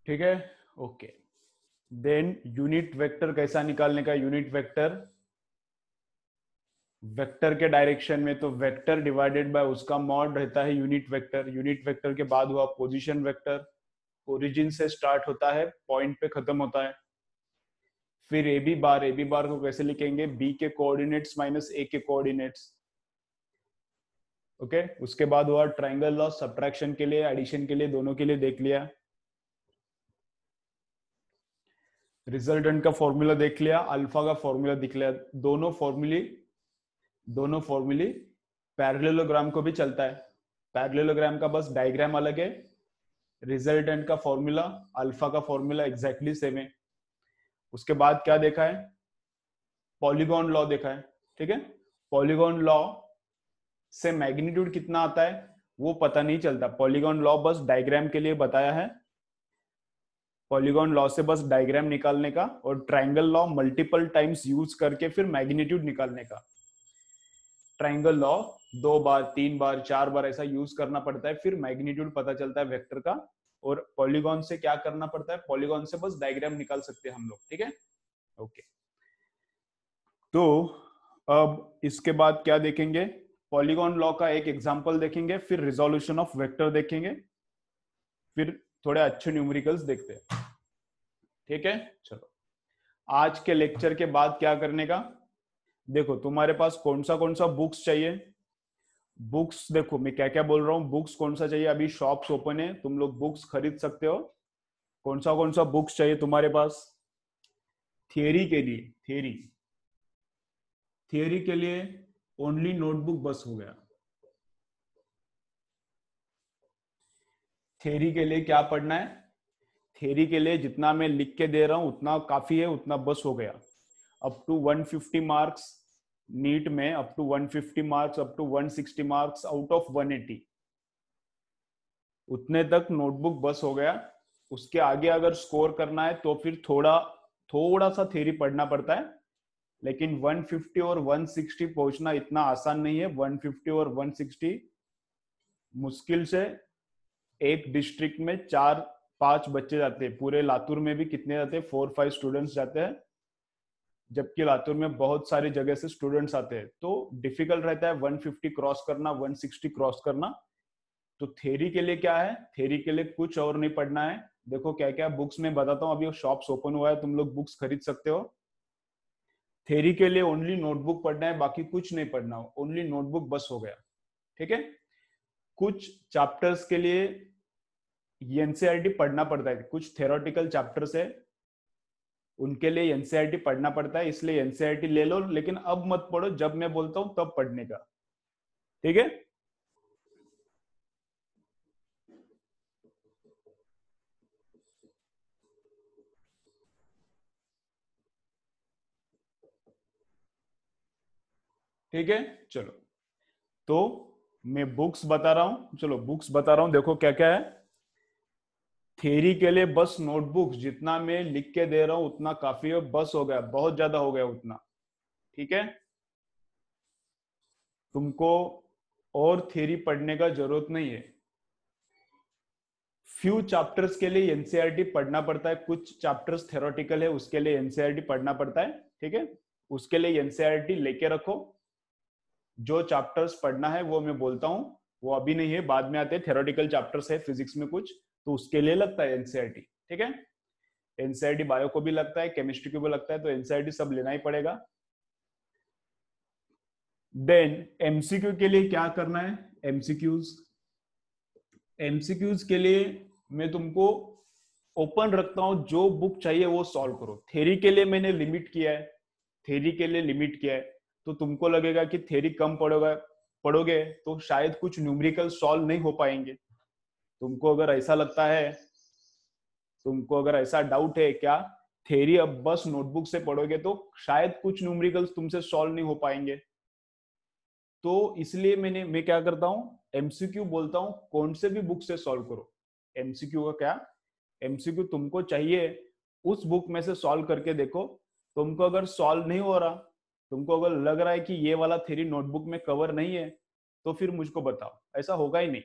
ठीक है, okay. Then unit vector कैसा निकालने का? यूनिट वेक्टर वेक्टर के डायरेक्शन में तो वेक्टर डिवाइडेड बाय उसका मॉड रहता है यूनिट वेक्टर। यूनिट वेक्टर के बाद हुआ पोजीशन वेक्टर, ओरिजिन से स्टार्ट होता है, पॉइंट पे खत्म होता है। फिर ए बी बार को कैसे लिखेंगे? बी के कोऑर्डिनेट्स माइनस ए के कोऑर्डिनेट्स। ओके, उसके बाद हुआ ट्रायंगल लॉ, सब्ट्रैक्शन के लिए, एडिशन के लिए, दोनों के लिए देख लिया। रिजल्टेंट का फॉर्मूला देख लिया, अल्फा का फॉर्मूला दिख लिया। दोनों फॉर्मूले पैरेललोग्राम को भी चलता है। पैरेललोग्राम का बस डायग्राम अलग है, रिजल्टेंट का फॉर्मूला, अल्फा का फॉर्मूला एग्जैक्टली सेम है। उसके बाद क्या देखा है? पॉलीगॉन लॉ देखा है। ठीक है, पॉलीगॉन लॉ से मैग्नीट्यूड कितना आता है वो पता नहीं चलता। पॉलीगॉन लॉ बस डायग्राम के लिए बताया है, पॉलीगॉन लॉ से बस डायग्राम निकालने का, और triangle law multiple times use करके फिर मैग्नीट्यूड निकालने का। ट्रायंगल लॉ 2 बार 3 बार 4 बार ऐसा यूज करना पड़ता है, फिर मैग्नीट्यूड पता चलता है वेक्टर का। और पॉलीगॉन से क्या करना पड़ता है? पॉलीगॉन से बस डायग्राम निकाल सकते हैं हम लोग। ठीक है, ओके। तो अब इसके बाद क्या देखेंगे? पॉलीगॉन लॉ का एक एग्जांपल देखेंगे, फिर रिजोल्यूशन ऑफ वेक्टर देखेंगे, फिर थोड़े अच्छे न्यूमेरिकल्स देखते हैं। ठीक है, चलो। आज के लेक्चर के बाद क्या करने का? देखो तुम्हारे पास कौन सा बुक्स चाहिए। बुक्स देखो मैं क्या क्या बोल रहा हूँ, बुक्स कौन सा चाहिए। अभी शॉप्स ओपन है, तुम लोग बुक्स खरीद सकते हो। कौन सा बुक्स चाहिए तुम्हारे पास? थियरी के लिए, थियरी के लिए ओनली नोटबुक बस हो गया। थियरी के लिए क्या पढ़ना है? थियरी के लिए जितना मैं लिख के दे रहा हूं उतना काफी है, उतना बस हो गया। अप टू 150 मार्क्स नीट में, up to 150 marks, up to 160 marks out of 180, उतने तक नोटबुक बस हो गया। उसके आगे अगर स्कोर करना है तो फिर थोड़ा सा थ्योरी पढ़ना पड़ता है, लेकिन 150 और 160 पहुंचना इतना आसान नहीं है। 150 और 160 मुश्किल से एक डिस्ट्रिक्ट में 4-5 बच्चे जाते हैं। पूरे लातूर में भी कितने जाते हैं? 4-5 स्टूडेंट्स जाते हैं, जबकि लातूर में बहुत सारी जगह से स्टूडेंट्स आते हैं। तो डिफिकल्ट रहता है 150 क्रॉस करना, 160 क्रॉस करना। तो थ्योरी के लिए क्या है? थ्योरी के लिए कुछ और नहीं पढ़ना है। देखो क्या क्या बुक्स में बताता हूँ, अभी शॉप्स ओपन हुआ है, तुम लोग बुक्स खरीद सकते हो। थ्योरी के लिए ओनली नोटबुक पढ़ना है, बाकी कुछ नहीं पढ़ना, ओनली नोटबुक बस हो गया। ठीक है, कुछ चैप्टर्स के लिए एनसीईआरटी पढ़ना पड़ता है, कुछ थ्योरेटिकल चैप्टर्स है उनके लिए एनसीईआरटी पढ़ना पड़ता है, इसलिए एनसीईआरटी ले लो, लेकिन अब मत पढ़ो, जब मैं बोलता हूं तब पढ़ने का। ठीक है, ठीक है, चलो। तो मैं बुक्स बता रहा हूं, चलो बुक्स बता रहा हूं, देखो क्या क्या है। थ्योरी के लिए बस नोटबुक्स जितना मैं लिख के दे रहा हूं उतना काफी है, बस हो गया, बहुत ज्यादा हो गया उतना। ठीक है, तुमको और थ्योरी पढ़ने का जरूरत नहीं है। फ्यू चैप्टर्स के लिए एनसीईआरटी पढ़ना पड़ता है, कुछ चैप्टर्स थ्योरेटिकल है उसके लिए एनसीईआरटी पढ़ना पड़ता है। ठीक है, उसके लिए एनसीईआरटी लेके रखो। जो चैप्टर्स पढ़ना है वो मैं बोलता हूँ, वो अभी नहीं है, बाद में आते हैं। थ्योरेटिकल चैप्टर्स है फिजिक्स में कुछ, तो उसके लिए लगता है एनसीईआरटी। ठीक है, एनसीईआरटी बायो को भी लगता है, केमिस्ट्री को भी लगता है, तो एनसीईआरटी सब लेना ही पड़ेगा। देन एमसीक्यू के लिए क्या करना है? एमसीक्यूज के लिए मैं तुमको ओपन रखता हूं, जो बुक चाहिए वो सॉल्व करो। थ्योरी के लिए मैंने लिमिट किया है, थ्योरी के लिए लिमिट किया है, तो तुमको लगेगा कि थ्योरी कम पढ़ोगे तो शायद कुछ न्यूमेरिकल सॉल्व नहीं हो पाएंगे। तुमको अगर ऐसा लगता है, तुमको अगर ऐसा डाउट है क्या थ्योरी अब बस नोटबुक से पढ़ोगे तो शायद कुछ न्यूमेरिकल्स तुमसे सॉल्व नहीं हो पाएंगे, तो इसलिए मैं क्या करता हूँ, एमसीक्यू बोलता हूँ, कौन से भी बुक से सॉल्व करो। एमसीक्यू का क्या? एमसीक्यू तुमको चाहिए उस बुक में से सॉल्व करके देखो। तुमको अगर सॉल्व नहीं हो रहा, तुमको अगर लग रहा है कि ये वाला थ्योरी नोटबुक में कवर नहीं है, तो फिर मुझको बताओ। ऐसा होगा ही नहीं।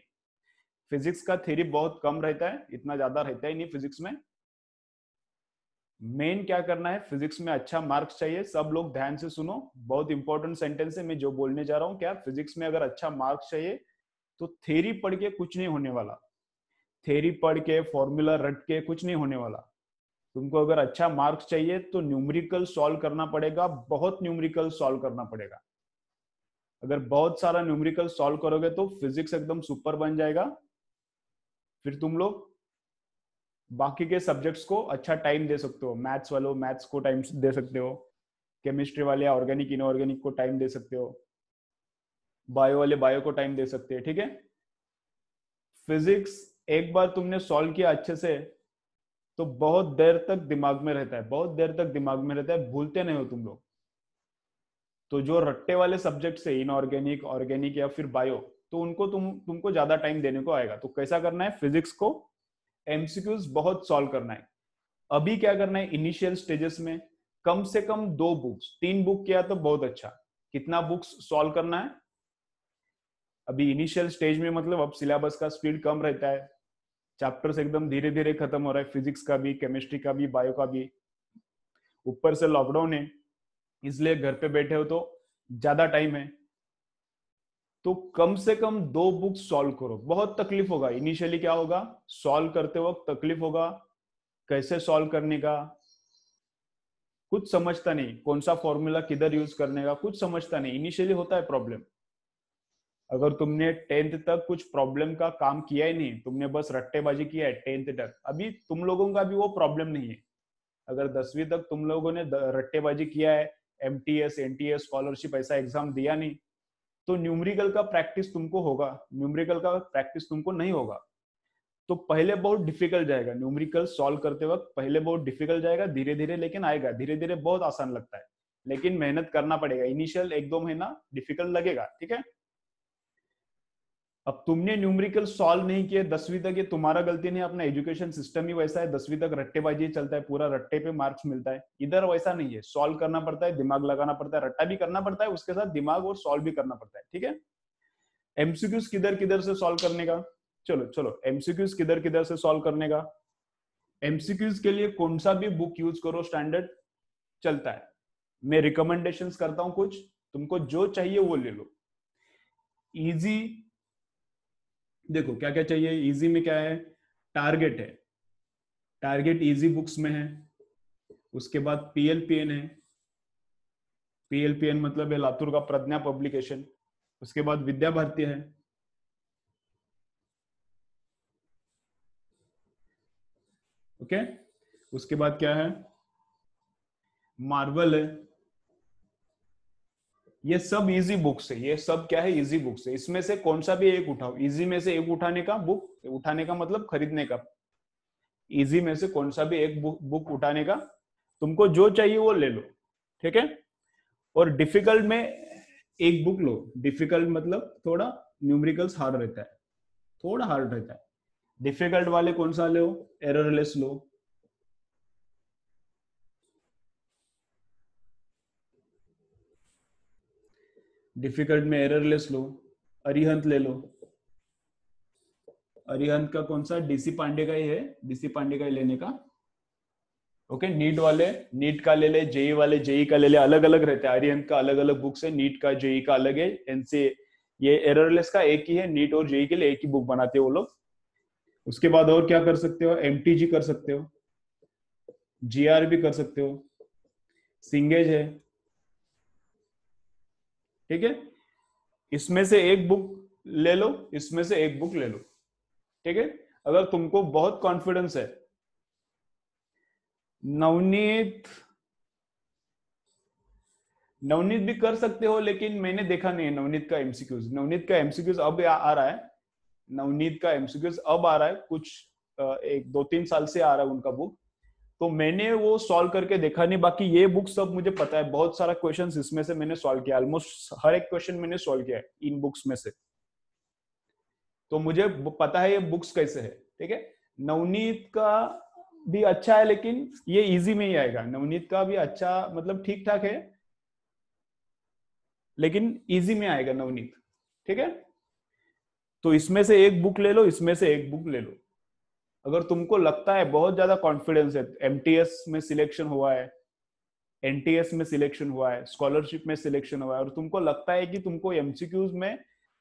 फिजिक्स का थ्योरी बहुत कम रहता है, इतना ज्यादा रहता ही नहीं फिजिक्स में। मेन क्या करना है, फिजिक्स में अच्छा मार्क्स चाहिए। सब लोग ध्यान से सुनो, बहुत इंपॉर्टेंट सेंटेंस है मैं जो बोलने जा रहा हूँ। क्या फिजिक्स में अगर अच्छा मार्क्स चाहिए तो थ्योरी पढ़ के कुछ नहीं होने वाला। थ्योरी पढ़ के फॉर्मूला रट के कुछ नहीं होने वाला। तुमको अगर अच्छा मार्क्स चाहिए तो न्यूमेरिकल सॉल्व करना पड़ेगा, बहुत न्यूमेरिकल सॉल्व करना पड़ेगा। अगर बहुत सारा न्यूमेरिकल सॉल्व करोगे तो फिजिक्स एकदम सुपर बन जाएगा। फिर तुम लोग बाकी के सब्जेक्ट्स को अच्छा टाइम दे सकते हो। मैथ्स वालों मैथ्स को टाइम दे सकते हो, केमिस्ट्री वाले ऑर्गेनिक इनऑर्गेनिक को टाइम दे सकते हो, बायो वाले बायो को टाइम दे सकते हैं। ठीक है, फिजिक्स एक बार तुमने सॉल्व किया अच्छे से तो बहुत देर तक दिमाग में रहता है, बहुत देर तक दिमाग में रहता है, भूलते नहीं हो तुम लोग। तो जो रट्टे वाले सब्जेक्ट है इनऑर्गेनिक ऑर्गेनिक या फिर बायो, तो उनको तुमको ज्यादा टाइम देने को आएगा। तो कैसा करना है, फिजिक्स को एमसीक्यूज बहुत सॉल्व करना है। अभी क्या करना है, इनिशियल स्टेजेस में कम से कम 2 बुक्स 3 बुक किया तो बहुत अच्छा। कितना बुक्स सॉल्व करना है अभी इनिशियल स्टेज में, मतलब अब सिलेबस का स्पीड कम रहता है, चैप्टर्स एकदम धीरे धीरे खत्म हो रहा है, फिजिक्स का भी केमिस्ट्री का भी बायो का भी। ऊपर से लॉकडाउन है, इसलिए घर पे बैठे हो तो ज्यादा टाइम है। तो कम से कम 2 बुक्स सॉल्व करो। बहुत तकलीफ होगा इनिशियली, क्या होगा सॉल्व करते वक्त तकलीफ होगा, कैसे सॉल्व करने का कुछ समझता नहीं, कौन सा फॉर्मूला किधर यूज करने का कुछ समझता नहीं, इनिशियली होता है प्रॉब्लम। अगर तुमने 10th तक कुछ प्रॉब्लम का काम किया ही नहीं, तुमने बस रट्टेबाजी किया है 10th तक, अभी तुम लोगों का भी वो प्रॉब्लम नहीं है। अगर 10वीं तक तुम लोगों ने रट्टेबाजी किया है, एमटीएस एनटीएस स्कॉलरशिप ऐसा एग्जाम दिया नहीं, तो न्यूमेरिकल का प्रैक्टिस तुमको होगा, न्यूमेरिकल का प्रैक्टिस तुमको नहीं होगा। तो पहले बहुत डिफिकल्ट जाएगा न्यूमेरिकल सॉल्व करते वक्त, पहले बहुत डिफिकल्ट जाएगा, धीरे धीरे लेकिन आएगा, धीरे धीरे बहुत आसान लगता है। लेकिन मेहनत करना पड़ेगा, इनिशियल 1-2 महीना डिफिकल्ट लगेगा। ठीक है, अब तुमने न्यूमेरिकल सॉल्व नहीं किए 10वीं तक, ये तुम्हारा गलती नहीं, अपना एजुकेशन सिस्टम ही वैसा है, 10वीं तक रट्टेबाजी चलता है, पूरा रट्टे पे मार्क्स मिलता है। इधर वैसा नहीं है, सॉल्व करना पड़ता है, दिमाग लगाना पड़ता है, रट्टा भी करना पड़ता है, उसके साथ दिमाग और सॉल्व भी करना पड़ता है। ठीक है, एमसीक्यूज किधर किधर से सॉल्व करने का, चलो चलो एमसीक्यूज किधर किधर से सॉल्व करने का। एमसीक्यूज के लिए कौन सा भी बुक यूज करो स्टैंडर्ड चलता है। मैं रिकमेंडेशंस करता हूं कुछ, तुमको जो चाहिए वो ले लो। इजी, देखो क्या क्या चाहिए इजी में, क्या है, टारगेट है, टारगेट इजी बुक्स में है। उसके बाद पीएलपीएन है, पीएलपीएन मतलब है लातूर का प्रज्ञा पब्लिकेशन। उसके बाद विद्या भारती है, ओके। उसके बाद क्या है, मार्वल है। ये सब इजी बुक्स है, ये सब क्या है, इजी बुक्स है। इसमें से कौन सा भी एक उठाओ, इजी में से एक उठाने का, बुक उठाने का मतलब खरीदने का, इजी में से कौन सा भी एक बुक उठाने का, तुमको जो चाहिए वो ले लो। ठीक है, और डिफिकल्ट में एक बुक लो, डिफिकल्ट मतलब थोड़ा न्यूमेरिकल्स हार्ड रहता है, थोड़ा हार्ड रहता है। डिफिकल्ट वाले कौन सा लो, एररलेस लो, डिफिकल्ट में एररलेस लो, अरिहंत ले लो। अरिहंत का कौन सा, डीसी पांडे का ही है, डीसी पांडे का ही लेने का। ओके, नीट वाले नीट का ले ले, जेई वाले जेई का ले ले, अलग अलग रहता है। अरिहंत का अलग अलग बुक्स है, नीट का जेई का अलग है, एनसी ये एररलेस का एक ही है, नीट और जेई के लिए एक ही बुक बनाते हैं वो लोग। उसके बाद और क्या कर सकते हो, एमटीजी कर सकते हो, जीआर भी कर सकते हो, सिंगेज है। ठीक है, इसमें से एक बुक ले लो, इसमें से एक बुक ले लो। ठीक है, अगर तुमको बहुत कॉन्फिडेंस है, नवनीत, नवनीत भी कर सकते हो, लेकिन मैंने देखा नहीं है नवनीत का एमसीक्यूज। नवनीत का एमसीक्यूज अब आ रहा है, नवनीत का एमसीक्यूज अब आ रहा है, कुछ 1-2-3 साल से आ रहा है उनका बुक। तो मैंने वो सॉल्व करके देखा नहीं, बाकी ये बुक सब मुझे पता है, बहुत सारा क्वेश्चंस इसमें से मैंने सॉल्व किया, ऑलमोस्ट हर एक क्वेश्चन मैंने सॉल्व किया है इन बुक्स में से। तो मुझे पता है ये बुक्स कैसे है। ठीक है, नवनीत का भी अच्छा है, लेकिन ये इजी में ही आएगा। नवनीत का भी अच्छा मतलब ठीक ठाक है, लेकिन इजी में आएगा नवनीत। ठीक है, तो इसमें से एक बुक ले लो, इसमें से एक बुक ले लो। अगर तुमको लगता है बहुत ज्यादा कॉन्फिडेंस है, एमटीएस में सिलेक्शन हुआ है, एनटीएस में सिलेक्शन हुआ है, स्कॉलरशिप में सिलेक्शन हुआ है, और तुमको लगता है कि तुमको एमसीक्यूज में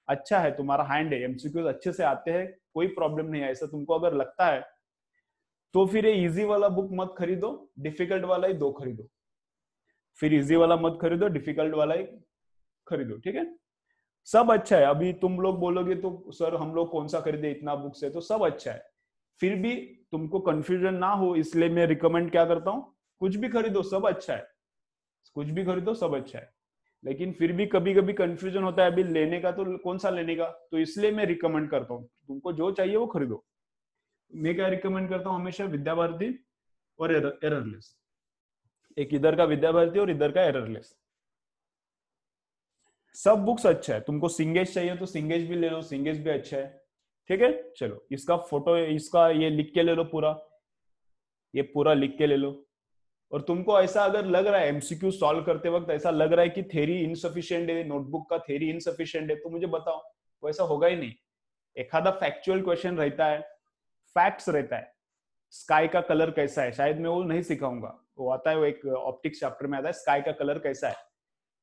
अच्छा है, तुम्हारा हैंड है, एमसीक्यूज अच्छे से आते हैं, कोई प्रॉब्लम नहीं है, ऐसा तुमको अगर लगता है, तो फिर ये इजी वाला बुक मत खरीदो, डिफिकल्ट वाला ही दो खरीदो। फिर इजी वाला मत खरीदो, डिफिकल्ट वाला ही खरीदो, ठीक है। सब अच्छा है। अभी तुम लोग बोलोगे तो सर हम लोग कौन सा खरीदे, इतना बुक्स है, तो सब अच्छा है। फिर भी तुमको कंफ्यूजन ना हो इसलिए मैं रिकमेंड क्या करता हूँ, कुछ भी खरीदो सब अच्छा है, कुछ भी खरीदो सब अच्छा है। लेकिन फिर भी कभी कभी कंफ्यूजन होता है, अभी लेने का तो कौन सा लेने का, तो इसलिए मैं रिकमेंड करता हूँ तुमको जो चाहिए वो खरीदो। मैं क्या रिकमेंड करता हूँ हमेशा, विद्या भारती और एररलेस। एक इधर का विद्या भारती और इधर का एररलेस। सब बुक्स अच्छा है। तुमको सिंगेज चाहिए तो सिंगेज भी ले लो, सिंगेज भी अच्छा है, ठीक है। चलो इसका फोटो, इसका ये लिख के ले लो पूरा, ये पूरा लिख के ले लो। और तुमको ऐसा अगर लग रहा है एमसीक्यू सॉल्व करते वक्त ऐसा लग रहा है कि थ्योरी इनसफिशिएंट है, नोटबुक का थ्योरी इनसफिशिएंट है, तो मुझे बताओ, वो ऐसा होगा ही नहीं। एक आधा फैक्चुअल क्वेश्चन रहता है, फैक्ट्स रहता है। स्काई का कलर कैसा है, शायद मैं वो नहीं सिखाऊंगा, वो आता है, वो एक ऑप्टिक्स चैप्टर में आता है, स्काई का कलर कैसा है,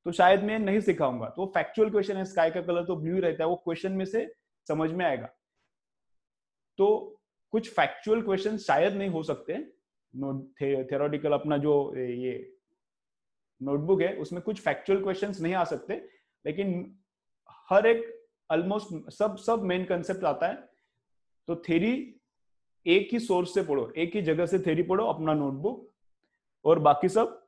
तो शायद मैं नहीं सिखाऊंगा। तो फैक्चुअल क्वेश्चन है, स्काई का कलर तो ब्लू रहता है, वो क्वेश्चन में से समझ में आएगा। तो कुछ फैक्चुअल क्वेश्चन शायद नहीं हो सकते, थ्योरेटिकल अपना जो ये नोटबुक है उसमें कुछ फैक्चुअल क्वेश्चंस नहीं आ सकते, लेकिन हर एक ऑलमोस्ट सब सब मेन कंसेप्ट आता है। तो थ्योरी एक ही सोर्स से पढ़ो, एक ही जगह से थ्योरी पढ़ो, अपना नोटबुक, और बाकी सब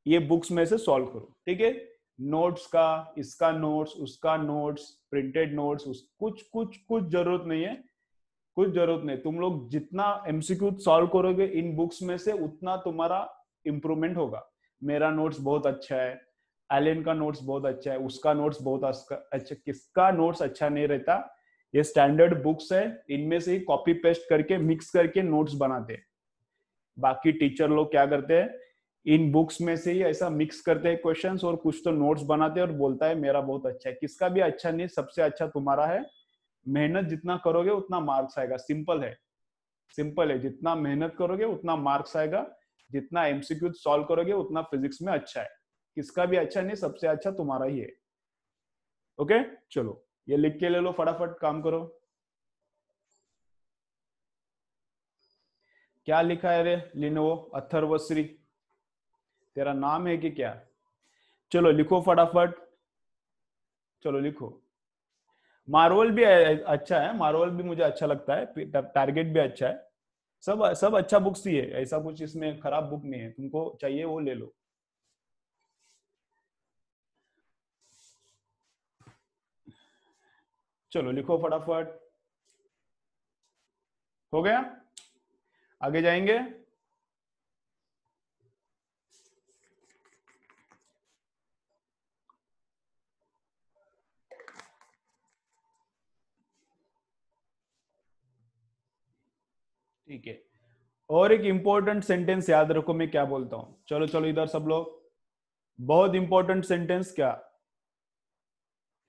ये बुक्स में से सॉल्व करो, ठीक है। नोट्स का, इसका नोट्स, उसका नोट्स, प्रिंटेड नोट्स, कुछ कुछ कुछ जरूरत नहीं है, कुछ जरूरत नहीं। तुम लोग जितना एमसीक्यू सॉल्व करोगे इन बुक्स में से उतना तुम्हारा इंप्रूवमेंट होगा। मेरा नोट्स बहुत अच्छा है, एलन का नोट्स बहुत अच्छा है, उसका नोट्स बहुत अच्छा, किसका नोट्स अच्छा नहीं रहता। ये स्टैंडर्ड बुक्स है, इनमें से ही कॉपी पेस्ट करके मिक्स करके नोट्स बनाते हैं। बाकी टीचर लोग क्या करते हैं, इन बुक्स में से ही ऐसा मिक्स करते हैं क्वेश्चंस और कुछ तो नोट्स बनाते हैं और बोलता है मेरा बहुत अच्छा है। किसका भी अच्छा नहीं, सबसे अच्छा तुम्हारा है। मेहनत जितना करोगे उतना मार्क्स आएगा, सिंपल है, सिंपल है। जितना मेहनत करोगे उतना मार्क्स आएगा, जितना एमसीक्यू सॉल्व करोगे उतना फिजिक्स में अच्छा है। किसका भी अच्छा नहीं, सबसे अच्छा तुम्हारा ही है। ओके, चलो ये लिख के ले लो, फटाफट काम करो। क्या लिखा है रे लिनोवो अथर्वश्री, तेरा नाम है कि क्या? चलो लिखो फटाफट, चलो लिखो। मार्वल भी अच्छा है, मार्वल भी मुझे अच्छा लगता है, टारगेट भी अच्छा है। सब सब अच्छा बुक्स ही है, ऐसा कुछ इसमें खराब बुक नहीं है, तुमको चाहिए वो ले लो। चलो लिखो फटाफट, हो गया, आगे जाएंगे। ठीक है, और एक इंपॉर्टेंट सेंटेंस याद रखो मैं क्या बोलता हूं। चलो चलो इधर सब लोग, बहुत इंपॉर्टेंट सेंटेंस क्या,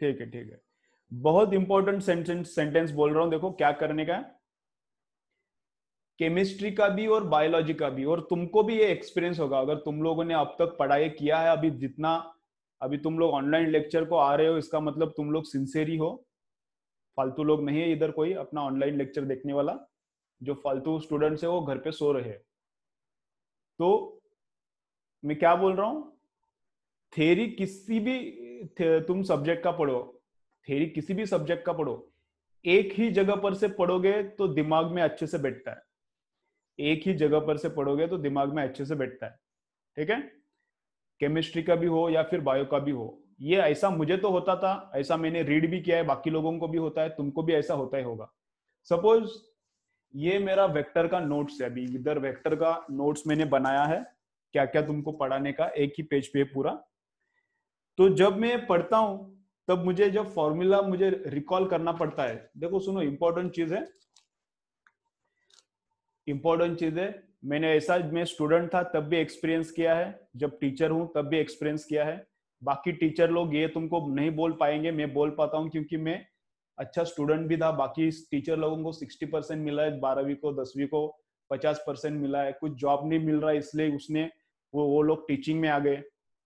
ठीक है ठीक है, बहुत इंपॉर्टेंट सेंटेंस सेंटेंस बोल रहा हूं, देखो क्या करने का है। केमिस्ट्री का भी और बायोलॉजी का भी, और तुमको भी ये एक्सपीरियंस होगा अगर तुम लोगों ने अब तक पढ़ाई किया है, अभी जितना अभी तुम लोग ऑनलाइन लेक्चर को आ रहे हो, इसका मतलब तुम लोग सिंसियर ही हो, फालतू लोग नहीं है इधर कोई अपना ऑनलाइन लेक्चर देखने वाला। जो फालतू स्टूडेंट्स है वो घर पे सो रहे हैं। तो मैं क्या बोल रहा हूँ, थ्योरी किसी भी तुम सब्जेक्ट का पढ़ो, थ्योरी किसी भी सब्जेक्ट का पढ़ो, एक ही जगह पर से पढ़ोगे तो दिमाग में अच्छे से बैठता है, एक ही जगह पर से पढ़ोगे तो दिमाग में अच्छे से बैठता है, ठीक है। केमिस्ट्री का भी हो या फिर बायो का भी हो, ये ऐसा मुझे तो होता था, ऐसा मैंने रीड भी किया है, बाकी लोगों को भी होता है, तुमको भी ऐसा होता ही होगा। सपोज ये मेरा वेक्टर का नोट्स है, अभी इधर वेक्टर का नोट्स मैंने बनाया है, क्या क्या तुमको पढ़ाने का, एक ही पेज पे पूरा। तो जब मैं पढ़ता हूं तब मुझे जब फॉर्मूला मुझे रिकॉल करना पड़ता है, देखो सुनो इंपॉर्टेंट चीज है, इंपॉर्टेंट चीज है। मैंने ऐसा, मैं स्टूडेंट था तब भी एक्सपीरियंस किया है, जब टीचर हूं तब भी एक्सपीरियंस किया है। बाकी टीचर लोग ये तुमको नहीं बोल पाएंगे, मैं बोल पाता हूं क्योंकि मैं अच्छा स्टूडेंट भी था, बाकी टीचर लोगों को 60% मिला है, 12वीं को 10वीं को 50% मिला है, कुछ जॉब नहीं मिल रहा है इसलिए उसने वो लोग टीचिंग में आ गए।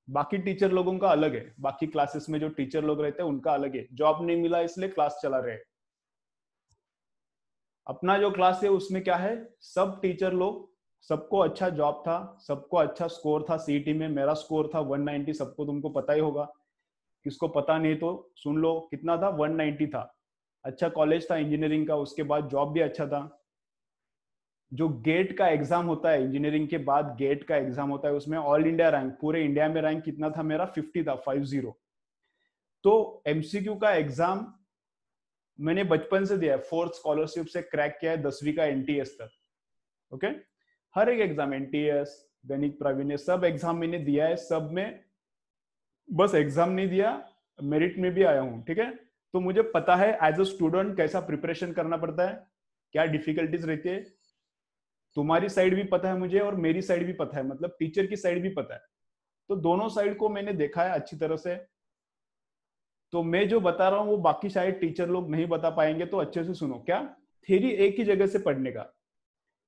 बाकी टीचर लोगों का अलग है, बाकी क्लासेस में जो टीचर लोग रहते हैं उनका अलग है, जॉब नहीं मिला इसलिए क्लास चला रहे। अपना जो क्लास है उसमें क्या है, सब टीचर लोग, सबको अच्छा जॉब था, सबको अच्छा स्कोर था सीईटी में। मेरा स्कोर था 190, सबको तुमको पता ही होगा, किसको पता नहीं तो सुन लो, कितना था, 190 था। अच्छा कॉलेज था इंजीनियरिंग का, उसके बाद जॉब भी अच्छा था। जो गेट का एग्जाम होता है, इंजीनियरिंग के बाद गेट का एग्जाम होता है, उसमें ऑल इंडिया रैंक, पूरे इंडिया में रैंक कितना था मेरा, 50 था, 50। तो एमसीक्यू का एग्जाम मैंने बचपन से दिया है, फोर्थ स्कॉलरशिप से क्रैक किया है 10वीं का एनटीएस तक। ओके, हर एक एग्जाम, एनटीएस, गणित प्रावीण्य, सब एग्जाम मैंने दिया है, सब में बस एग्जाम नहीं दिया, मेरिट में भी आया हूँ। ठीक है, तो मुझे पता है एज अ स्टूडेंट कैसा प्रिपरेशन करना पड़ता है, क्या डिफिकल्टीज रहती है। तुम्हारी साइड भी पता है मुझे और मेरी साइड भी पता है, मतलब टीचर की साइड भी पता है, तो दोनों साइड को मैंने देखा है अच्छी तरह से। तो मैं जो बता रहा हूँ वो बाकी शायद टीचर लोग नहीं बता पाएंगे, तो अच्छे से सुनो। क्या, थ्योरी एक ही जगह से पढ़ने का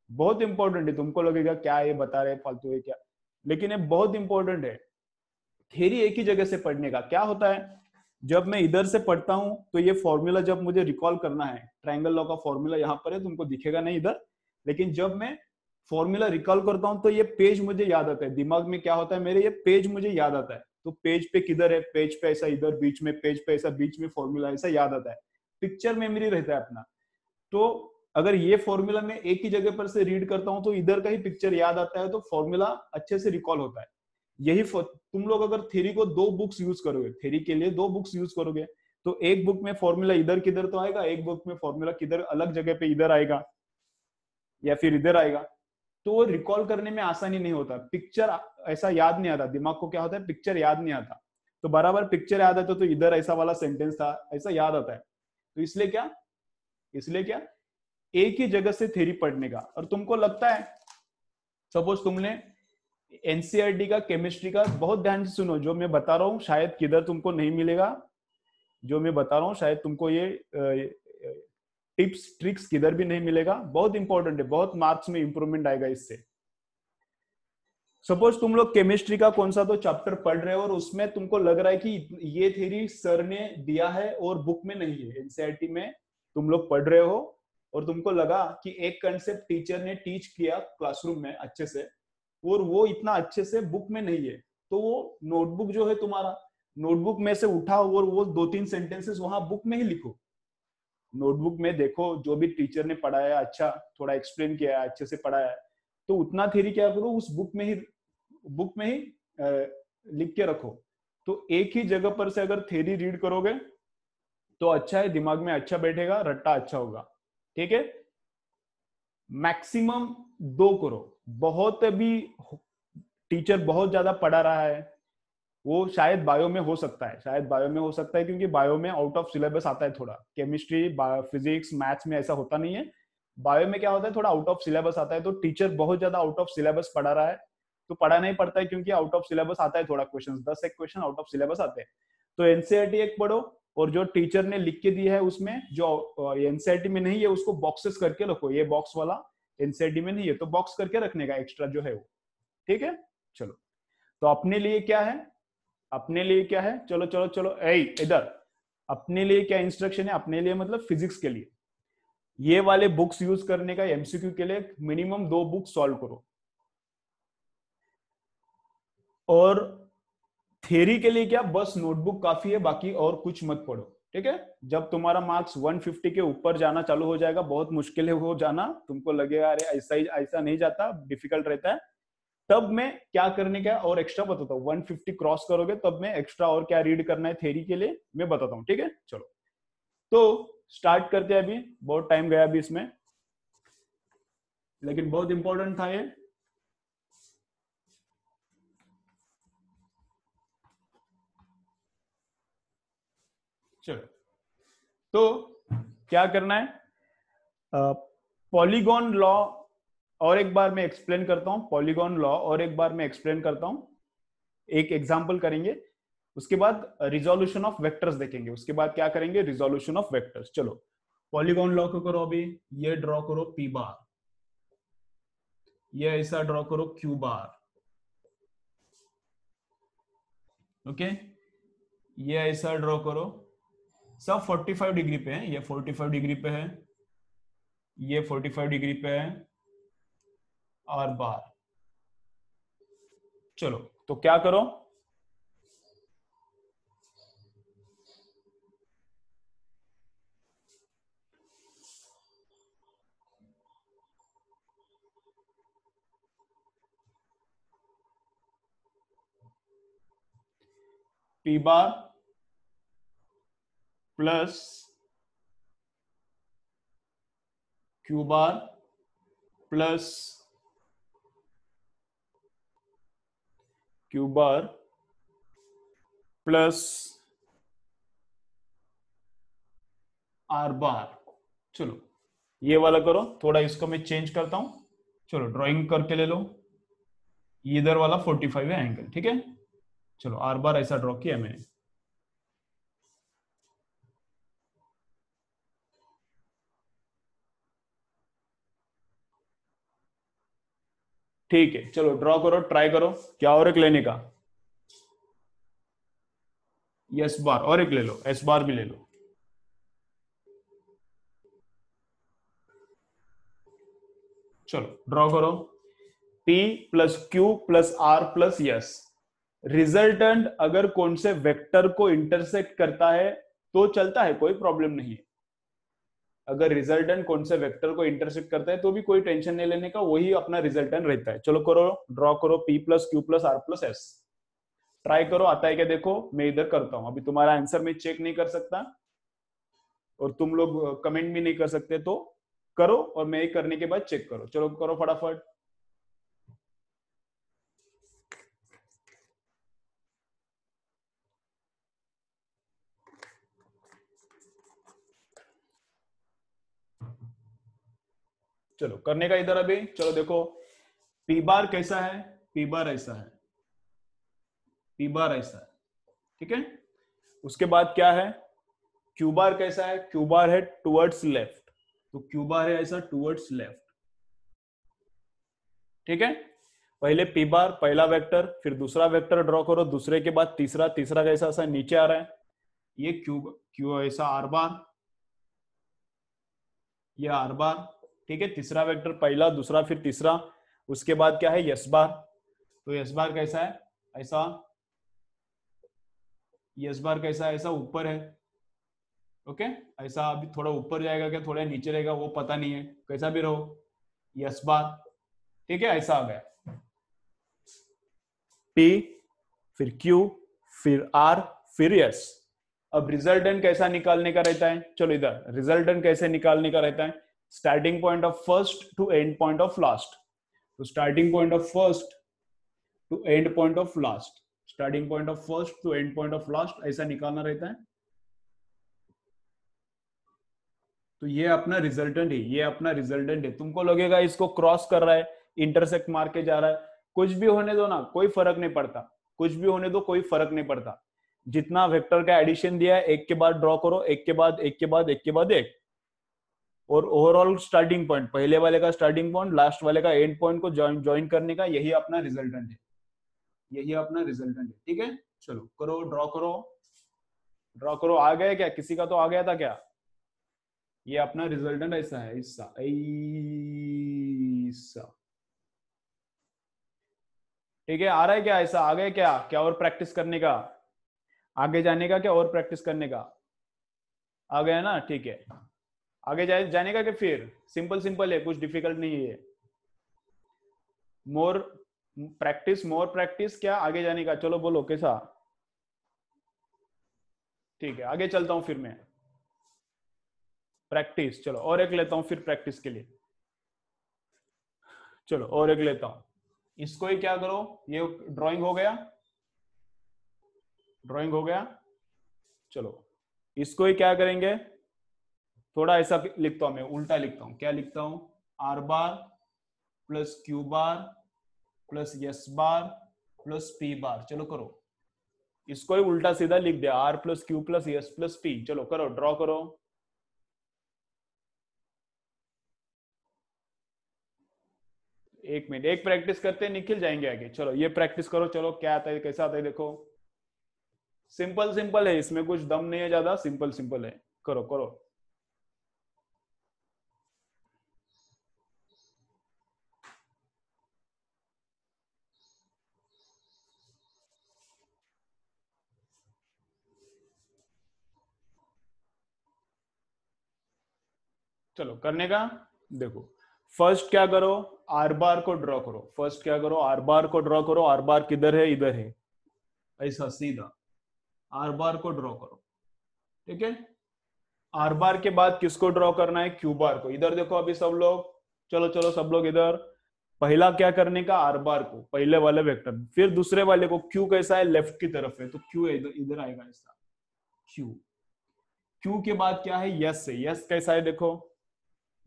बहुत इंपॉर्टेंट है। तुमको लगेगा क्या ये बता रहे फालतू है क्या, लेकिन ये बहुत इंपॉर्टेंट है। थ्योरी एक ही जगह से पढ़ने का क्या होता है, जब मैं इधर से पढ़ता हूं तो ये फॉर्मूला जब मुझे रिकॉल करना है, ट्रायंगल लॉ का फॉर्मूला यहाँ पर है, तुमको दिखेगा नहीं इधर, लेकिन जब मैं फॉर्मूला रिकॉल करता हूं तो ये पेज मुझे याद आता है, दिमाग में क्या होता है मेरे, ये पेज मुझे याद आता है। तो पेज पे किधर है, पेज पे ऐसा इधर बीच में, पेज पे ऐसा बीच में फॉर्मूला ऐसा याद आता है, पिक्चर मेमोरी रहता है अपना। तो अगर ये फॉर्मूला मैं एक ही जगह पर से रीड करता हूं तो इधर का ही पिक्चर याद आता है, तो फॉर्मूला अच्छे से रिकॉल होता है। यही तुम लोग अगर थ्योरी को दो बुक्स यूज करोगे, थ्योरी के लिए दो बुक्स यूज करोगे, तो एक बुक में फॉर्मूला इधर किधर तो आएगा, एक बुक में फॉर्मूला किधर अलग जगह पे इधर आएगा या फिर इधर आएगा, तो वो रिकॉल करने में आसानी नहीं होता, पिक्चर ऐसा याद नहीं आता, दिमाग को क्या होता है, पिक्चर याद नहीं आता। तो बराबर पिक्चर याद आता तो इधर ऐसा वाला सेंटेंस था ऐसा याद आता है। तो इसलिए क्या एक ही जगह से थ्योरी पढ़ने का। और तुमको लगता है, सपोज तुमने एनसीईआरटी का केमिस्ट्री का, बहुत ध्यान से सुनो जो मैं बता रहा हूँ, शायद किधर तुमको नहीं मिलेगा, जो मैं बता रहा हूँ शायद तुमको ये टिप्स ट्रिक्स किधर भी नहीं मिलेगा, बहुत इंपॉर्टेंट है, बहुत मार्क्स में इंप्रूवमेंट आएगा इससे। सपोज तुम लोग केमिस्ट्री का कौन सा तो चैप्टर पढ़ रहे हो और उसमें तुमको लग रहा है कि ये थ्योरी सर ने दिया है और बुक में नहीं है, एनसीईआरटी में तुम लोग पढ़ रहे हो और तुमको लगा कि एक कंसेप्ट टीचर ने टीच किया क्लासरूम में अच्छे से और वो इतना अच्छे से बुक में नहीं है, तो वो नोटबुक जो है तुम्हारा, नोटबुक में से उठाओ और वो 2-3 सेंटेंसेस वहां बुक में ही लिखो। नोटबुक में देखो जो भी टीचर ने पढ़ाया, अच्छा थोड़ा एक्सप्लेन किया है, अच्छे से पढ़ाया है, तो उतना थ्योरी क्या करो उस बुक में ही लिख के रखो। तो एक ही जगह पर से अगर थ्योरी रीड करोगे तो अच्छा है, दिमाग में अच्छा बैठेगा, रट्टा अच्छा होगा। ठीक है, मैक्सिमम 2 करो। बहुत भी टीचर बहुत ज्यादा पढ़ा रहा है, वो शायद बायो में हो सकता है, शायद बायो में हो सकता है, क्योंकि बायो में आउट ऑफ सिलेबस आता है थोड़ा, केमिस्ट्री फिजिक्स मैथ्स में ऐसा होता नहीं है। बायो में क्या होता है, थोड़ा आउट ऑफ सिलेबस आता है, तो टीचर बहुत ज्यादा आउट ऑफ सिलेबस पढ़ा रहा है, तो पढ़ाना ही पड़ता है क्योंकि आउट ऑफ सिलेबस आता है थोड़ा, क्वेश्चन 10 एक क्वेश्चन आउट ऑफ सिलेबस आते हैं। तो एनसीईआरटी एक पढ़ो और जो टीचर ने लिख के दिया है उसमें, जो एनसीईआरटी में नहीं है उसको बॉक्सेस करके रखो, ये बॉक्स वाला एनसीईआरटी में नहीं है तो बॉक्स करके रखने का एक्स्ट्रा जो है वो। ठीक है, चलो। तो अपने लिए क्या है, अपने लिए क्या है, चलो चलो चलो इधर, अपने लिए क्या इंस्ट्रक्शन है, अपने लिए मतलब फिजिक्स के लिए ये वाले बुक्स यूज करने का, एमसीक्यू के लिए मिनिमम 2 बुक सॉल्व करो। और थ्योरी के लिए क्या, बस नोटबुक काफी है, बाकी और कुछ मत पढ़ो। ठीक है, जब तुम्हारा मार्क्स 150 के ऊपर जाना चालू हो जाएगा, बहुत मुश्किल है हो जाना, तुमको लगेगा अरे ऐसा ही, ऐसा नहीं जाता, डिफिकल्ट रहता है, तब मैं क्या करने का और एक्स्ट्रा बताता हूँ। 150 क्रॉस करोगे तब मैं एक्स्ट्रा और क्या रीड करना है थ्योरी के लिए मैं बताता हूँ। ठीक है, चलो तो स्टार्ट करते हैं। अभी बहुत टाइम गया अभी इसमें, लेकिन बहुत इंपॉर्टेंट था ये। चलो, तो क्या करना है, पॉलीगॉन लॉ और एक बार मैं एक्सप्लेन करता हूं, पॉलीगॉन लॉ और एक बार मैं एक्सप्लेन करता हूं, एक एग्जांपल करेंगे। उसके बाद रिजोल्यूशन ऑफ वेक्टर्स देखेंगे, उसके बाद क्या करेंगे, रिजोल्यूशन ऑफ वेक्टर्स। चलो पॉलीगॉन लॉ करो, अभी ये ड्रॉ करो पी बार, ये ऐसा ड्रॉ करो क्यू बार, ओके, ये ऐसा ड्रॉ करो, सब 45 डिग्री पे है, ये 45 डिग्री पे है, ये 45 डिग्री पे है, आर बार। चलो तो क्या करो, P bar plus Q bar plus Q bar plus are बार। चलो ये वाला करो, थोड़ा इसको मैं चेंज करता हूं, चलो ड्राइंग करके ले लो, इधर वाला 45 है एंगल, ठीक है। चलो आर बार ऐसा ड्रॉ किया मैंने, ठीक है। चलो ड्रॉ करो, ट्राई करो, क्या और एक लेने का, एस बार और एक ले लो, एस बार भी ले लो। चलो ड्रॉ करो, P plus Q plus R plus S। Resultant अगर कौन से वेक्टर को इंटरसेक्ट करता है तो चलता है, कोई प्रॉब्लम नहीं है। अगर रिजल्टेंट कौन से वेक्टर को इंटरसेक्ट करता है तो भी कोई टेंशन नहीं लेने का, वही अपना रिजल्टेंट रहता है। चलो करो, ड्रॉ करो P plus Q plus R plus S, try करो आता है क्या देखो। मैं इधर करता हूं, अभी तुम्हारा आंसर मैं चेक नहीं कर सकता और तुम लोग कमेंट भी नहीं कर सकते, तो करो और मैं करने के बाद चेक करो। चलो करो फटाफट। चलो करने का इधर अभी, चलो देखो पी बार कैसा है, पी बार ऐसा है, पी बार ऐसा है, ठीक है। उसके बाद क्या है, क्यू बार कैसा है, क्यू बार है टुवर्ड्स लेफ्ट, तो क्यू बार है ऐसा टुवर्ड्स लेफ्ट, ठीक है। पहले पी बार पहला वेक्टर, फिर दूसरा वेक्टर ड्रॉ करो, दूसरे के बाद तीसरा, तीसरा कैसा ऐसा नीचे आ रहा है, ये क्यू क्यू ऐसा आर बार, ये आर बार, ठीक है। तीसरा वेक्टर पहला, दूसरा, फिर तीसरा, उसके बाद क्या है यस बार, तो यस बार कैसा है ऐसा, यस बार कैसा है ऐसा ऊपर है, ओके। ऐसा अभी थोड़ा ऊपर जाएगा क्या थोड़ा नीचे रहेगा वो पता नहीं है, कैसा भी रहो यस बार, ठीक है। ऐसा आ गया P फिर Q फिर R फिर S। अब रिजल्टेंट कैसा निकालने का रहता है, चलो इधर रिजल्टेंट कैसे निकालने का रहता है, starting point of first to end point of last, तो starting point of first to end point of last, starting point of first to end point of last ऐसा निकालना रहता है। तो ये अपना रिजल्टेंट है, ये अपना रिजल्टेंट है। तुमको लगेगा इसको क्रॉस कर रहा है, इंटरसेक्ट मार के जा रहा है, कुछ भी होने दो ना, कोई फर्क नहीं पड़ता, कुछ भी होने दो, कोई फर्क नहीं पड़ता। जितना वेक्टर का एडिशन दिया है एक के बाद ड्रॉ करो, एक के बाद एक के बाद एक के बाद एक, और ओवरऑल स्टार्टिंग पॉइंट, पहले वाले का स्टार्टिंग पॉइंट लास्ट वाले का एंड पॉइंट को ज्वाइन करने का, यही अपना रिजल्टेंट है, यही अपना रिजल्टेंट है, ठीक है। चलो करो, ड्रॉ करो, ड्रॉ करो। आ गया क्या, किसी का तो आ गया था क्या, ये अपना रिजल्टेंट ऐसा है, ऐसा ऐसा, ठीक है। आ रहा है क्या, ऐसा आ गया क्या, क्या और प्रैक्टिस करने का, आगे जाने का, क्या और प्रैक्टिस करने का, आ गया ना, ठीक है। आगे जाने का कि फिर सिंपल सिंपल है, कुछ डिफिकल्ट नहीं है। मोर प्रैक्टिस, मोर प्रैक्टिस, क्या आगे जाने का, चलो बोलो कैसा, ठीक है। आगे चलता हूं फिर मैं, प्रैक्टिस, चलो और एक लेता हूं फिर प्रैक्टिस के लिए, चलो और एक लेता हूं। इसको ही क्या करो, ये ड्राइंग हो गया, ड्राइंग हो गया। चलो इसको ही क्या करेंगे, थोड़ा ऐसा लिखता हूं मैं, उल्टा लिखता हूं, क्या लिखता हूं, R bar plus Q bar plus S bar plus P bar. चलो करो, इसको ही उल्टा सीधा लिख दिया, R plus Q plus S plus P. चलो करो, ड्रॉ करो। एक मिनट, एक प्रैक्टिस करते हैं, निकल जाएंगे आगे। चलो ये प्रैक्टिस करो, चलो क्या आता है कैसा आता है देखो। सिंपल सिंपल है, इसमें कुछ दम नहीं है ज्यादा, सिंपल सिंपल है। करो करो। चलो करने का देखो। फर्स्ट क्या करो, आर बार को ड्रॉ करो। फर्स्ट क्या करो, आर बार को ड्रॉ करो। आर बार किधर है, इधर है, ऐसा सीधा आर बार को ड्रॉ करो। ठीक है, आर बार के बाद किसको ड्रॉ करना है, क्यू बार को। इधर देखो अभी सब लोग, चलो चलो सब लोग इधर। पहला क्या करने का, आर बार को, पहले वाले वेक्टर। फिर दूसरे वाले को, क्यू कैसा है, लेफ्ट की तरफ है, तो क्यू इधर इधर आएगा ऐसा, क्यू। क्यू के बाद क्या है, यस है। यस कैसा है देखो,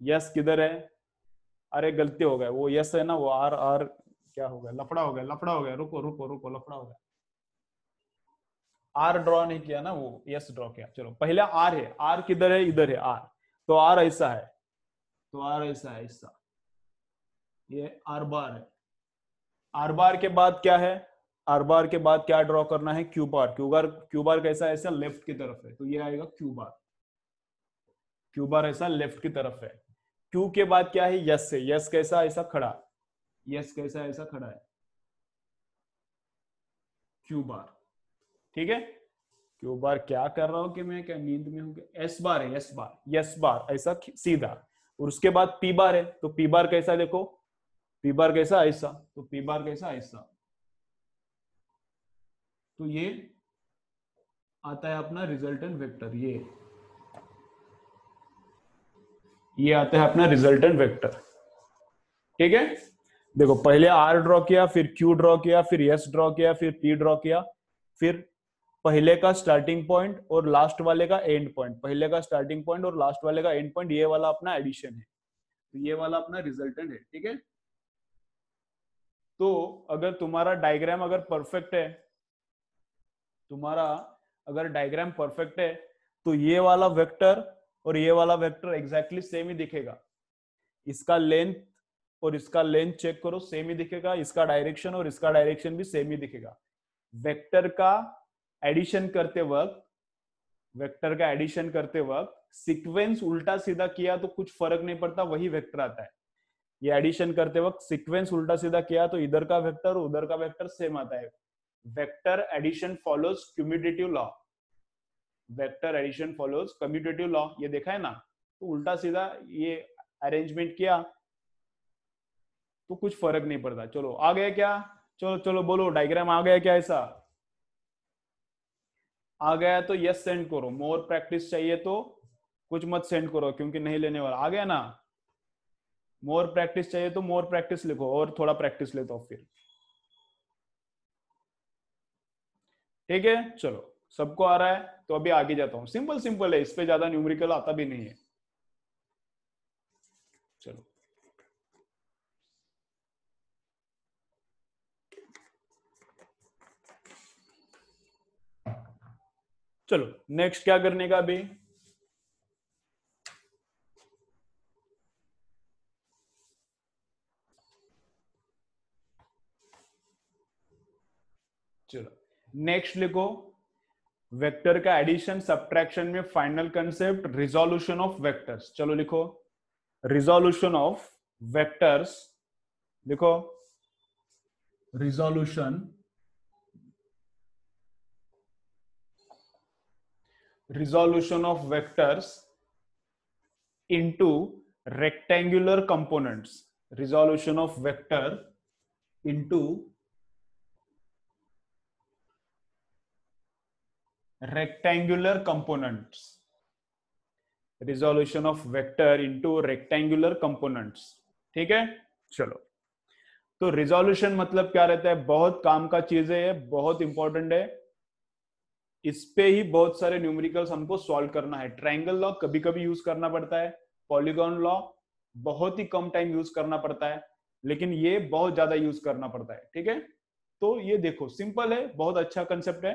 यस किधर है, अरे गलती हो गया, वो यस है ना, वो आर आर क्या हो गया, लफड़ा हो गया, लफड़ा हो गया, रुको रुको रुको, लफड़ा हो गया। आर ड्रॉ नहीं किया ना, वो यस ड्रॉ किया। चलो पहले आर है, आर किधर है, इधर है आर, तो आर ऐसा है, तो आर ऐसा है ऐसा, ये आर बार है। आर बार के बाद क्या है, आर बार के बाद क्या ड्रॉ करना है, Q bar. Q bar, Q bar कैसा है, ऐसा लेफ्ट की तरफ है, तो ये आएगा क्यू बार। क्यू बार ऐसा लेफ्ट की तरफ है। क्यू के बाद क्या है, यस है। यस कैसा, ऐसा खड़ा, यस कैसा ऐसा खड़ा है, क्यू बार। ठीक है, क्यू बार क्या कर रहा हूं कि मैं क्या नींद में हूं, एस बार है, एस बार, यस बार ऐसा सीधा। और उसके बाद पी बार है, तो पी बार कैसा देखो, पी बार कैसा ऐसा, तो पी बार कैसा ऐसा। तो ये आता है अपना रिजल्टेंट वेक्टर, ये आता है अपना रिजल्टेंट वेक्टर। ठीक है, देखो पहले आर ड्रॉ किया, फिर क्यू ड्रॉ किया, फिर एस ड्रॉ किया, फिर पी ड्रॉ किया, फिर पहले का स्टार्टिंग पॉइंट और लास्ट वाले का एंड पॉइंट, पहले का स्टार्टिंग पॉइंट और लास्ट वाले का एंड पॉइंट, ये वाला अपना एडिशन है, तो ये वाला अपना रिजल्टेंट है। ठीक है, तो अगर तुम्हारा डायग्राम अगर परफेक्ट है, तुम्हारा अगर डायग्राम परफेक्ट है, तो ये वाला वेक्टर और ये वाला वेक्टर एग्जैक्टली सेम ही दिखेगा। इसका लेंथ और इसका लेंथ चेक करो, सेम ही दिखेगा। इसका डायरेक्शन और इसका डायरेक्शन भी सेम ही दिखेगा। वेक्टर का एडिशन करते वक्त, वेक्टर का एडिशन करते वक्त सीक्वेंस उल्टा सीधा किया तो कुछ फर्क नहीं पड़ता, वही वेक्टर आता है। ये एडिशन करते वक्त सीक्वेंस उल्टा सीधा किया तो इधर का वेक्टर और उधर का वेक्टर सेम आता है। Vector addition follows commutative law, vector addition follows commutative law, ये देखा है ना। तो उल्टा सीधा ये अरेंजमेंट किया तो कुछ फर्क नहीं पड़ता। चलो आ गया क्या, चलो चलो बोलो, डायग्राम आ गया क्या, ऐसा आ गया तो यस सेंड करो। मोर प्रैक्टिस चाहिए तो कुछ मत सेंड करो, क्योंकि नहीं लेने वाला। आ गया ना, मोर प्रैक्टिस चाहिए तो मोर प्रैक्टिस लिखो, और थोड़ा प्रैक्टिस लेता हूं फिर। ठीक है, चलो सबको आ रहा है तो अभी आगे जाता हूं। सिंपल सिंपल है, इस पे ज्यादा न्यूमेरिकल आता भी नहीं है। चलो चलो नेक्स्ट क्या करने का अभी, चलो नेक्स्ट लिखो, वेक्टर का एडिशन सब्ट्रैक्शन में final concept, resolution of vectors. चलो लिखो, रिजोल्यूशन ऑफ वेक्टर्स लिखो, resolution, resolution of vectors into rectangular components, resolution of vector into rectangular components, resolution of vector into rectangular components। ठीक है, चलो तो रिजोल्यूशन मतलब क्या रहता है, बहुत काम का चीज है, बहुत इंपॉर्टेंट है। इस पे ही बहुत सारे न्यूमेरिकल्स हमको सॉल्व करना है। ट्रायंगल लॉ कभी कभी यूज करना पड़ता है, पॉलीगॉन लॉ बहुत ही कम टाइम यूज करना पड़ता है, लेकिन ये बहुत ज्यादा यूज करना पड़ता है। ठीक है, तो ये देखो सिंपल है, बहुत अच्छा कंसेप्ट है।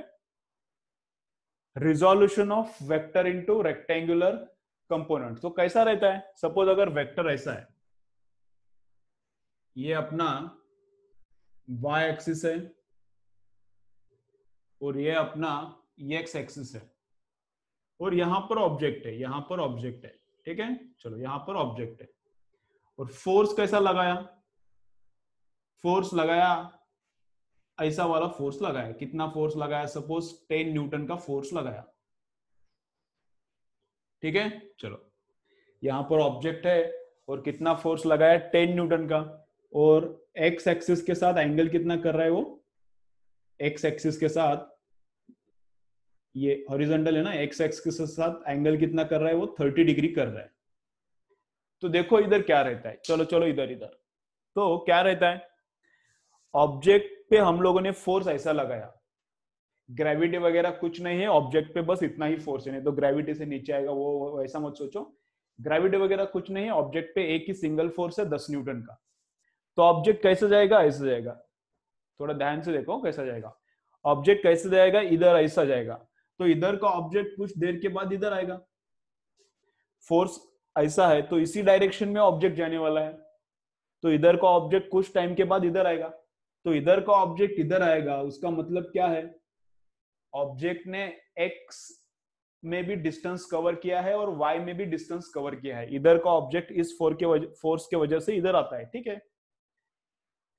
Resolution of vector into rectangular component. तो कैसा रहता है, सपोज अगर वेक्टर ऐसा है, ये अपना y एक्सिस है और ये अपना x एक्सिस है, और यहां पर ऑब्जेक्ट है, यहां पर ऑब्जेक्ट है, ठीक है, चलो यहां पर ऑब्जेक्ट है, और फोर्स कैसा लगाया, फोर्स लगाया, ऐसा वाला फोर्स लगाया, कितना फोर्स लगाया, सपोज 10 न्यूटन का फोर्स लगाया, ठीक है, चलो यहां पर ऑब्जेक्ट है और कितना फोर्स लगाया, 10 न्यूटन का, और एक्स एक्सिस के साथ एंगल कितना कर रहा है वो, एक्स एक्सिस के साथ, ये हॉरिजॉन्टल है ना, एक्स एक्सिस के साथ एंगल कितना कर रहा है वो 30 डिग्री कर रहा है। तो देखो इधर क्या रहता है, चलो चलो इधर इधर, तो क्या रहता है, ऑब्जेक्ट पे हम लोगों ने फोर्स ऐसा लगाया, ग्रेविटी वगैरह कुछ नहीं है ऑब्जेक्ट पे, बस इतना ही फोर्स है, नहीं तो ग्रेविटी से नीचे आएगा वो ऐसा मत सोचो, ग्रेविटी वगैरह कुछ नहीं है ऑब्जेक्ट पे, एक ही सिंगल फोर्स है 10 न्यूटन का। तो ऑब्जेक्ट कैसे जाएगा, ऐसे जाएगा, थोड़ा ध्यान से देखो कैसा जाएगा, ऑब्जेक्ट कैसे जाएगा, इधर ऐसा जाएगा, तो इधर का ऑब्जेक्ट कुछ देर के बाद इधर आएगा, फोर्स ऐसा है तो इसी डायरेक्शन में ऑब्जेक्ट जाने वाला है, तो इधर का ऑब्जेक्ट कुछ टाइम के बाद इधर आएगा, तो इधर का ऑब्जेक्ट इधर आएगा, उसका मतलब क्या है, ऑब्जेक्ट ने एक्स में भी डिस्टेंस कवर किया है और वाई में भी डिस्टेंस कवर किया है, इधर का ऑब्जेक्ट इस फोर्स के वजह से इधर आता है, ठीक है,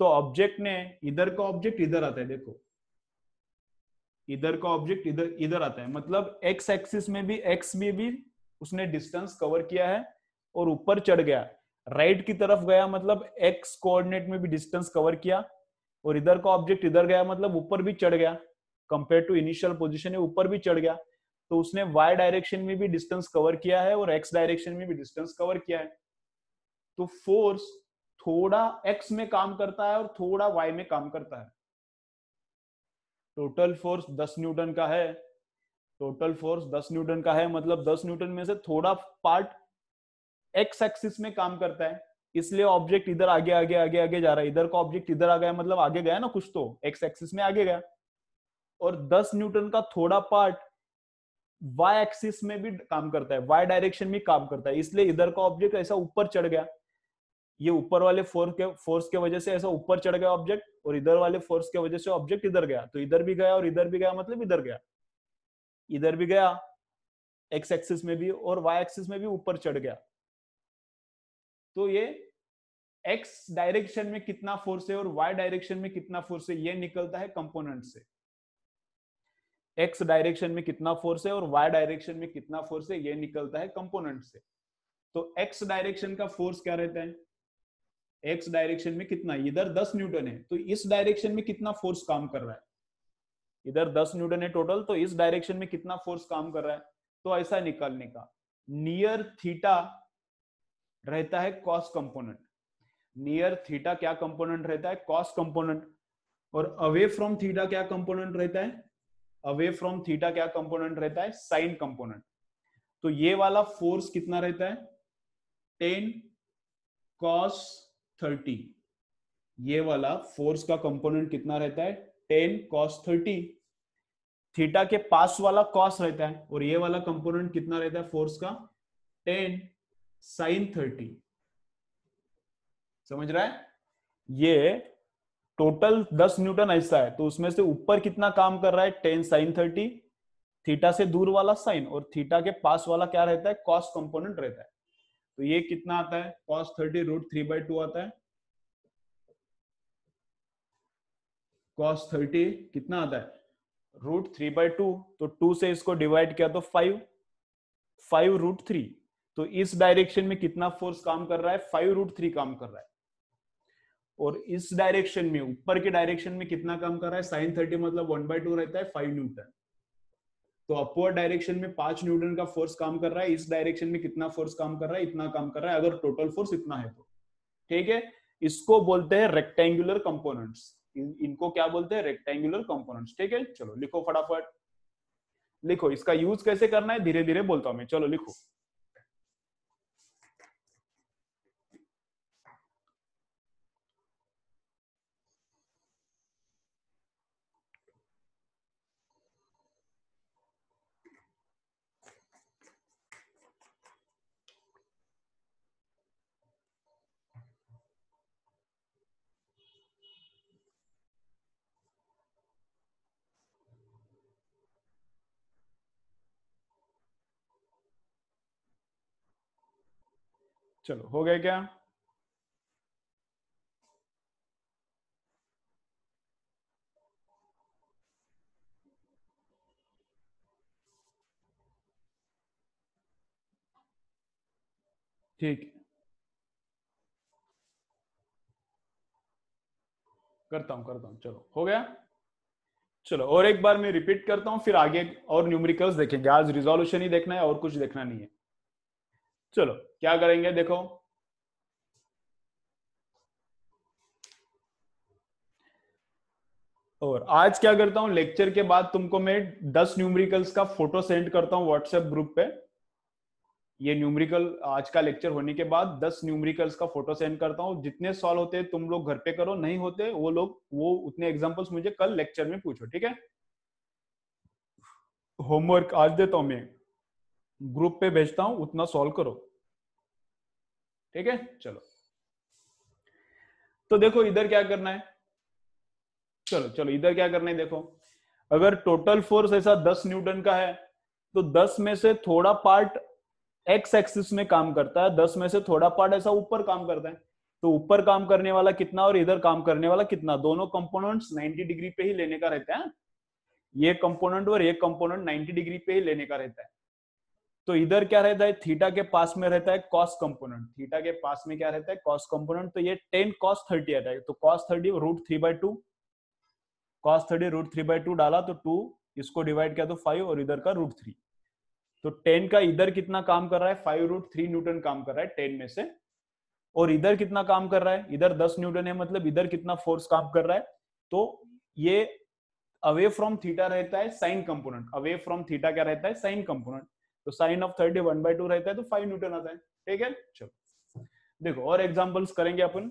तो ऑब्जेक्ट ने, इधर का ऑब्जेक्ट इधर आता है, देखो इधर का ऑब्जेक्ट इधर इधर आता है, मतलब एक्स एक्सिस में भी, एक्स में भी उसने डिस्टेंस कवर किया है और ऊपर चढ़ गया, राइट की तरफ गया मतलब एक्स कोऑर्डिनेट में भी डिस्टेंस कवर किया, और इधर का ऑब्जेक्ट इधर गया मतलब ऊपर भी चढ़ गया, कंपेयर टू इनिशियल पोजीशन है ऊपर भी चढ़ गया, तो उसने वाई डायरेक्शन में भी डिस्टेंस कवर किया है और एक्स डायरेक्शन में भी डिस्टेंस कवर किया है, तो फोर्स थोड़ा एक्स में काम करता है और थोड़ा वाई में काम करता है, टोटल फोर्स 10 न्यूटन का है, टोटल फोर्स 10 न्यूटन का है, मतलब 10 न्यूटन में से थोड़ा पार्ट एक्स एक्सिस में काम करता है, इसलिए ऑब्जेक्ट इधर आगे आगे आगे आगे जा रहा है, इधर का ऑब्जेक्ट इधर आ गया मतलब आगे गया ना कुछ, तो एक्स एक्सिस में आगे गया, और 10 न्यूटन का थोड़ा पार्ट वाई एक्सिस में भी काम करता है, वाई डायरेक्शन में काम करता है, इसलिए इधर का ऑब्जेक्ट ऐसा ऊपर चढ़ गया, ये ऊपर वाले फोर्स के वजह से ऐसा ऊपर चढ़ गया ऑब्जेक्ट, और इधर वाले फोर्स के वजह से ऑब्जेक्ट इधर गया, तो इधर भी गया और इधर भी गया मतलब इधर गया, इधर भी गया एक्स एक्सिस में भी और वाई एक्सिस में भी ऊपर चढ़ गया, तो ये एक्स डायरेक्शन में कितना फोर्स है और वाई डायरेक्शन में कितना फोर्स है ये निकलता है कंपोनेंट से, एक्स डायरेक्शन में कितना फोर्स है और वाई डायरेक्शन में कितना फोर्स है ये निकलता है कंपोनेंट से। तो एक्स डायरेक्शन का फोर्स क्या रहता है, एक्स डायरेक्शन में कितना, इधर 10 न्यूटन है तो इस डायरेक्शन में कितना फोर्स काम कर रहा है, इधर 10 न्यूटन है टोटल, तो इस डायरेक्शन में कितना फोर्स काम कर रहा है, तो ऐसा निकालने का, नियर थीटा रहता है कॉस कंपोनेंट, नियर थीटा क्या कंपोनेंट रहता है, कॉस कंपोनेंट, और अवे फ्रॉम थीटा क्या कंपोनेंट रहता है, अवे फ्रॉम थीटा क्या कंपोनेंट रहता है, साइन कंपोनेंट। तो ये वाला फोर्स कितना रहता है 10 cos 30, ये वाला फोर्स का कंपोनेंट कितना रहता है 10 cos 30, थीटा के पास वाला cos रहता है, और ये वाला कंपोनेंट कितना रहता है फोर्स का 10 sin 30, समझ रहा है, ये टोटल 10 न्यूटन ऐसा है, तो उसमें से ऊपर कितना काम कर रहा है 10 sin 30, थीटा से दूर वाला साइन, और थीटा के पास वाला क्या रहता है कॉस कंपोनेंट रहता है, तो ये कितना आता है cos 30 √3/2 आता है, cos 30 कितना आता है √3/2, तो 2 से इसको डिवाइड किया तो 5, 5 √3, तो इस डायरेक्शन में कितना फोर्स काम कर रहा है 5 √3 काम कर रहा है, और इस डायरेक्शन में ऊपर के डायरेक्शन में कितना काम कर रहा है sin 30 मतलब 1/2 रहता है 5 न्यूटन, तो अपवर्ड डायरेक्शन में 5 न्यूटन का फोर्स काम कर रहा है, इस डायरेक्शन में कितना फोर्स काम कर रहा है, इतना काम कर रहा है, अगर टोटल फोर्स इतना है तो, ठीक है, इसको बोलते हैं रेक्टेंगुलर कंपोनेंट्स, इनको क्या बोलते हैं रेक्टेंगुलर कंपोनेंट्स, ठीक है, चलो लिखो फटाफट, लिखो इसका यूज कैसे करना है धीरे धीरे बोलता हूं मैं, चलो लिखो, चलो हो गया क्या? ठीक, करता हूँ, चलो हो गया। चलो और एक बार मैं रिपीट करता हूँ, फिर आगे और न्यूमेरिकल्स देखेंगे। आज रिजोल्यूशन ही देखना है और कुछ देखना नहीं है। चलो क्या करेंगे देखो, और आज क्या करता हूँ, लेक्चर के बाद तुमको मैं 10 न्यूमेरिकल्स का फोटो सेंड करता हूँ व्हाट्सएप ग्रुप पे। ये न्यूमेरिकल आज का लेक्चर होने के बाद 10 न्यूमेरिकल्स का फोटो सेंड करता हूँ। जितने सॉल्व होते हैं तुम लोग घर पे करो, नहीं होते वो लोग वो उतने एग्जांपल्स मुझे कल लेक्चर में पूछो, ठीक है? होमवर्क आज देता हूं मैं, ग्रुप पे भेजता हूं, उतना सॉल्व करो, ठीक है? चलो तो देखो इधर क्या करना है, चलो चलो इधर क्या करना है देखो, अगर टोटल फोर्स ऐसा 10 न्यूटन का है तो 10 में से थोड़ा पार्ट एक्स एक्सिस में काम करता है, 10 में से थोड़ा पार्ट ऐसा ऊपर काम करता है। तो ऊपर काम करने वाला कितना और इधर काम करने वाला कितना, दोनों कंपोनेंट्स 90 डिग्री पे ही लेने का रहता है। ये कंपोनेंट और ये कंपोनेंट 90 डिग्री पे ही लेने का रहता है। तो इधर क्या रहता है, थीटा के पास में रहता है कॉस कंपोनेंट, थीटा के पास में क्या रहता है, कॉस कंपोनेंट। तो ये 10 कॉस 30 आता है, तो कॉस 30 √3/2, कॉस 30 √3/2 डाला तो 2, इसको डिवाइड किया तो 5 और इधर का √3। तो 10 का इधर कितना काम कर रहा है, 5√3 न्यूटन काम कर रहा है 10 में से। और इधर कितना काम कर रहा है, इधर 10 न्यूटन है, मतलब इधर कितना फोर्स काम कर रहा है। तो ये अवे फ्रॉम थीटा रहता है sign component, away from theta क्या रहता है, साइन कंपोनेंट। तो साइन ऑफ 30 1/2 रहता है, तो 5 न्यूटन आता है, ठीक है? चलो देखो और एग्जांपल्स करेंगे अपन।